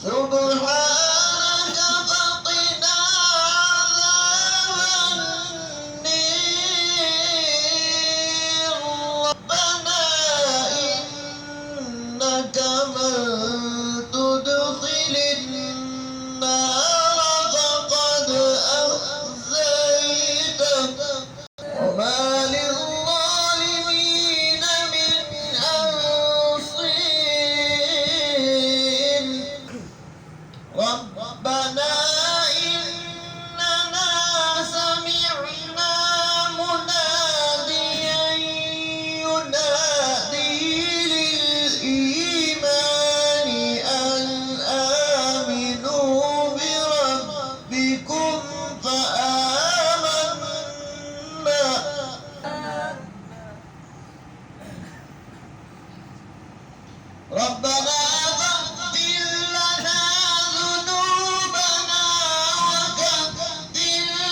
سبحانك فقنا عذاب النير ربنا إنك من تدخل النار فقد أخزيته وما للظالمين من أنصير ربنا إننا سمعنا مناديا ينادي للإيمان أن آمنوا بربكم فآمنا ربنا فاغفر لنا ذنوبنا وكفر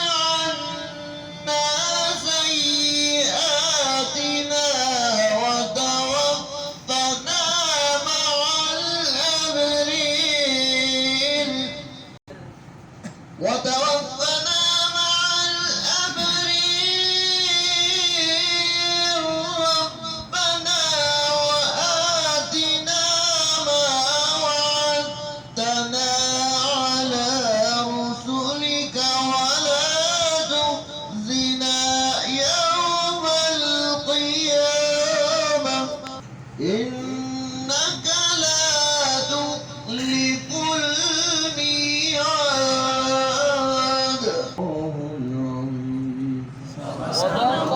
عنا سيئاتنا وتوفنا مع الأبرار وتوفنا مع الأبرار ربنا وآتنا ما وعدتنا على رسلك ولا تخزنا يوم القيامة